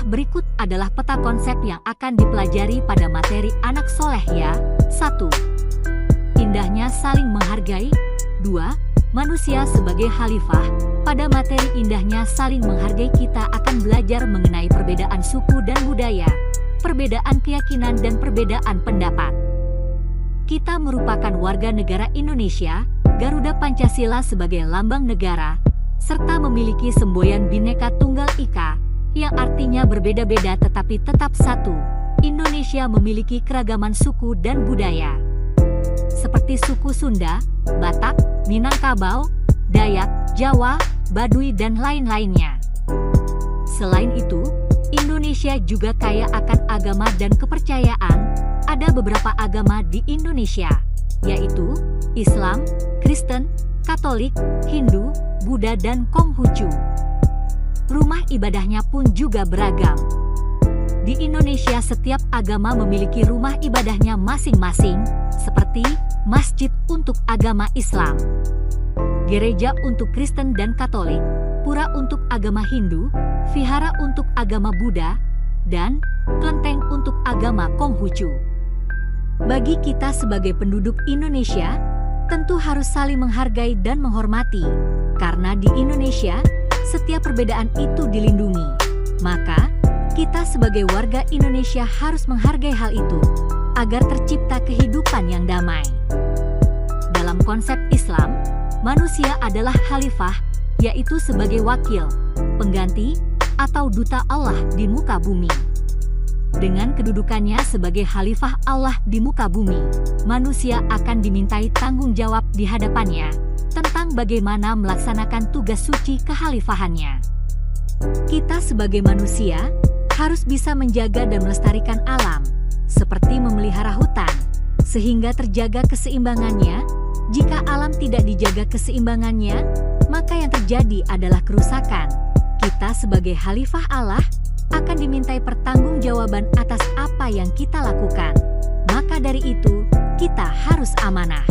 berikut adalah peta konsep yang akan dipelajari pada materi anak soleh ya. 1. Indahnya saling menghargai. 2. Manusia sebagai khalifah. Pada materi indahnya saling menghargai kita akan belajar mengenai perbedaan suku dan budaya, perbedaan keyakinan dan perbedaan pendapat. Kita merupakan warga negara Indonesia, Garuda Pancasila sebagai lambang negara, serta memiliki semboyan Bhinneka Tunggal Ika, yang artinya berbeda-beda tetapi tetap satu. Indonesia memiliki keragaman suku dan budaya, seperti suku Sunda, Batak, Minangkabau, Dayak, Jawa, Baduy dan lain-lainnya. Selain itu, Indonesia juga kaya akan agama dan kepercayaan. Ada beberapa agama di Indonesia, yaitu Islam, Kristen, Katolik, Hindu, Buddha dan Konghucu. Rumah ibadahnya pun juga beragam. Di Indonesia setiap agama memiliki rumah ibadahnya masing-masing, seperti masjid untuk agama Islam, gereja untuk Kristen dan Katolik, pura untuk agama Hindu, vihara untuk agama Buddha, dan kelenteng untuk agama Konghucu. Bagi kita sebagai penduduk Indonesia, tentu harus saling menghargai dan menghormati, karena di Indonesia, setiap perbedaan itu dilindungi. Maka, kita sebagai warga Indonesia harus menghargai hal itu, agar tercipta kehidupan yang damai. Dalam konsep Islam, manusia adalah khalifah, yaitu sebagai wakil, pengganti, atau duta Allah di muka bumi. Dengan kedudukannya sebagai khalifah Allah di muka bumi, manusia akan dimintai tanggung jawab di hadapannya tentang bagaimana melaksanakan tugas suci kekhalifahannya. Kita sebagai manusia harus bisa menjaga dan melestarikan alam, seperti memelihara hutan, sehingga terjaga keseimbangannya. Jika alam tidak dijaga keseimbangannya, maka yang terjadi adalah kerusakan. Kita sebagai khalifah Allah akan dimintai pertanggungjawaban atas apa yang kita lakukan. Maka dari itu, kita harus amanah.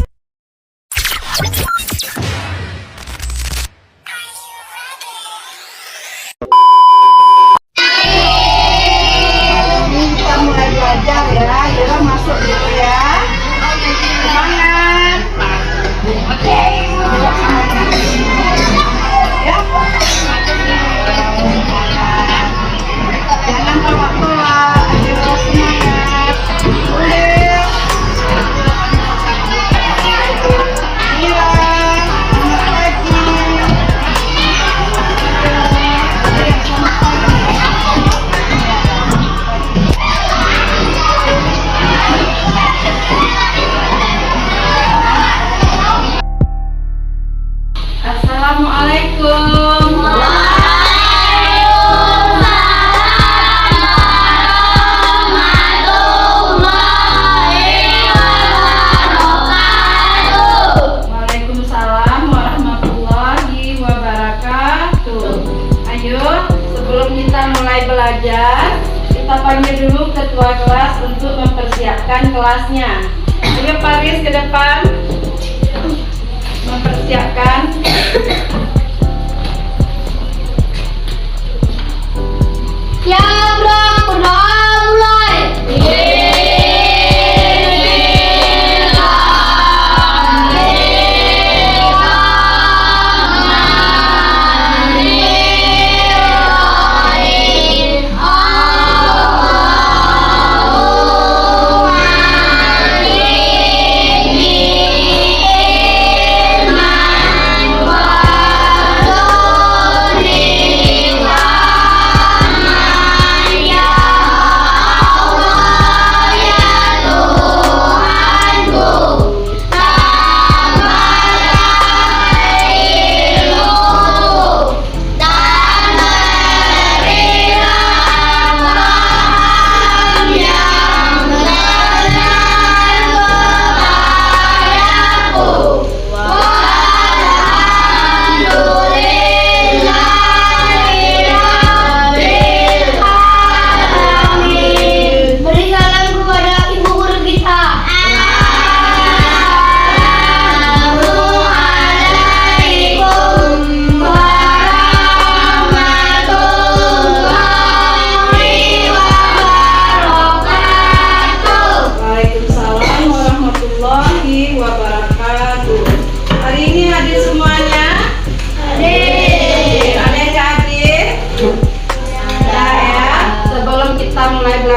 Kita mulai belajar ya, Yura masuk dulu ya. Semangat. Oke. Ya. Jangan tolak-tolak, ayo semangat. Boleh. Iya, selamat pagi. Selamat pagi. Assalamualaikum. Waalaikumsalam warahmatullahi wabarakatuh. Ayo, sebelum kita mulai belajar, kita panggil dulu ketua kelas untuk mempersiapkan kelasnya. Ayo Paris ke depan, mempersiapkan. Ya bro, berdoa mulai. Ya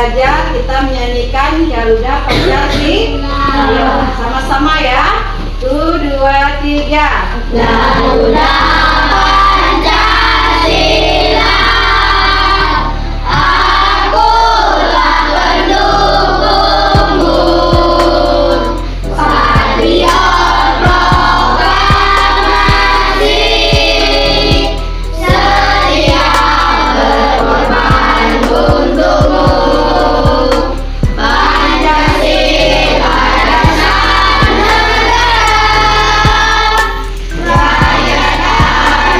belajar kita menyanyikan Garuda Pancasila. Sama-sama ya. 1, 2, 3. Garuda Pancasila, akulah pendukungmu. Patriot proklamasi, sedia berkorban untukmu. Pancasila dasar negara, rakyat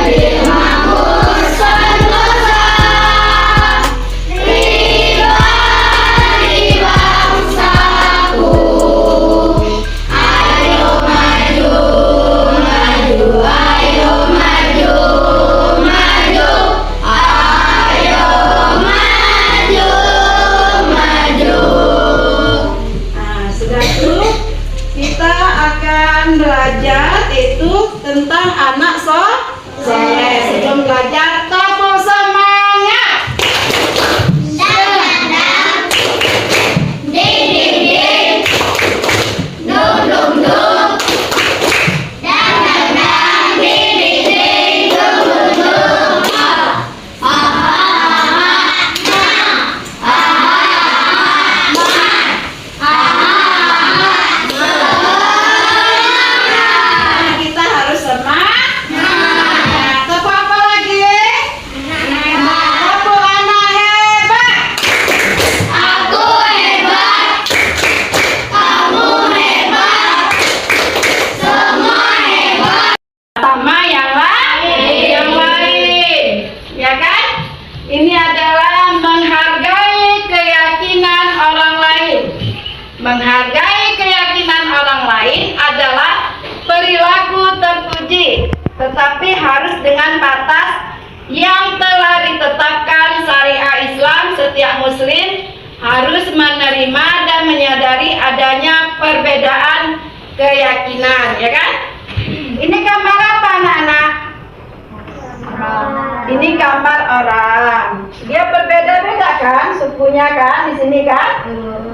adil makmur sentosa, pribadi bangsaku. Ayo maju, maju, ayo maju, maju, ayo maju, maju. Nah, sudah tuh kita akan belajar itu tentang anak soleh. Sebelum belajar, tepuk semangat. Ding ding ding, dum dum dum, dang dang dang, ding ding ding, dum dum dum. Kita harus semangat. Nah, tepuk apa lagi? Tepuk anak hebat. Aku hebat, kamu hebat, semua hebat. Sama yang lain, ya kan? Ini adalah menghargai keyakinan orang lain. Menghargai keyakinan orang lain adalah perilaku terpuji, tetapi harus dengan batas yang telah ditetapkan syariat Islam. Setiap muslim harus menerima dan menyadari adanya perbedaan keyakinan, ya kan? Ini gambar apa, anak-anak? Ini gambar orang. Dia berbeda-beda kan, sukunya kan, di sini kan?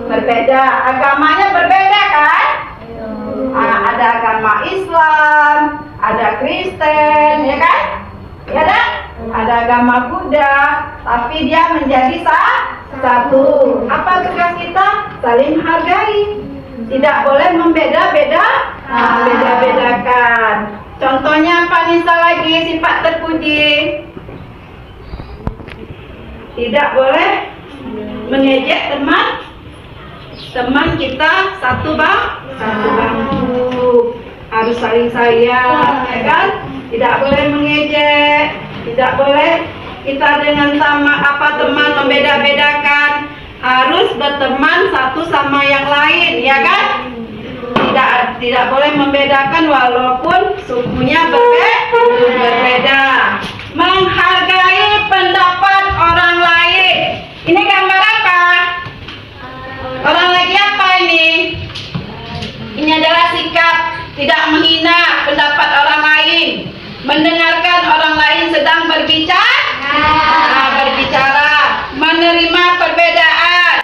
Berbeda. Agamanya berbeda kan? Ada agama Islam, ada Kristen, ya kan? Ya kan? Ada agama Buddha, tapi dia menjadi satu. Apa tugas kita? Saling menghargai. Tidak boleh beda-bedakan. Contohnya apa Nisa lagi sifat terpuji? Tidak boleh mengejek teman kita satu bangku. Harus saling sayang, ya kan? Tidak boleh mengejek, tidak boleh kita dengan teman membeda-bedakan. Harus berteman satu sama yang lain, ya kan? Tidak boleh membedakan walaupun sukunya berbeda. Menghargai pendapat orang lain. Ini gambar apa? Orang lagi apa ini? Ini adalah sikap tidak menghina pendapat orang lain. Mendengarkan orang lain sedang berbicara, menerima perbedaan.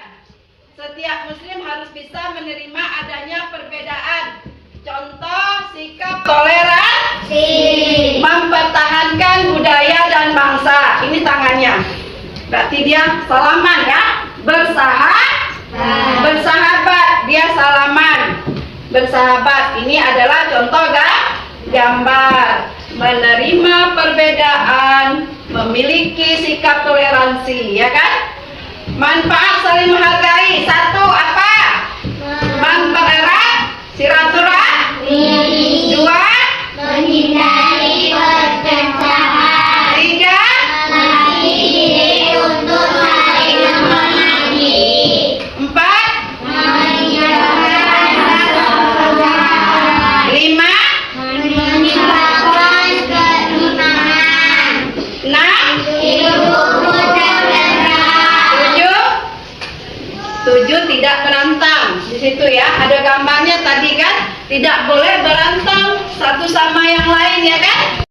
Setiap muslim harus bisa menerima adanya perbedaan. Contoh sikap toleransi, mempertahankan budaya dan bangsa. Ini tangannya. Berarti dia salaman ya. Bersahabat, dia salaman. Bersahabat, ini adalah contoh gambar. Menerima perbedaan, memiliki sikap toleransi, ya kan? Manfaat saling menghargai. Satu, apa? Mempererat silaturahmi. Dua, Menghindari perpecahan, tiga, melatih diri untuk saling memahami, empat, meninggalkan rasa perpecahan, lima, meninggalkan kerumahan, enam, hidup rukun dan tentram, tujuh tidak berantem. Di situ ya ada gambarnya tadi kan, tidak boleh berantem satu sama yang lain, ya kan?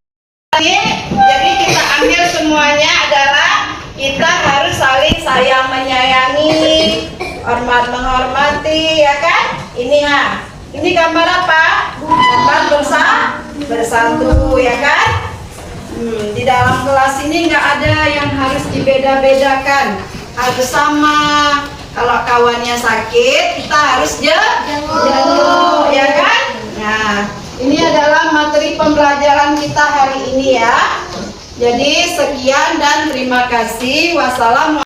Jadi kita ambil semuanya adalah kita harus saling sayang menyayangi, hormat menghormati, ya kan? Ini gambar apa? Gambar bersatu, ya kan? Di dalam kelas ini nggak ada yang harus dibeda-bedakan, harus sama. Kalau kawannya sakit, kita harus jenguk, ya kan? Nah, ini adalah materi pembelajaran kita hari ini ya. Jadi sekian dan terima kasih. Wassalamualaikum.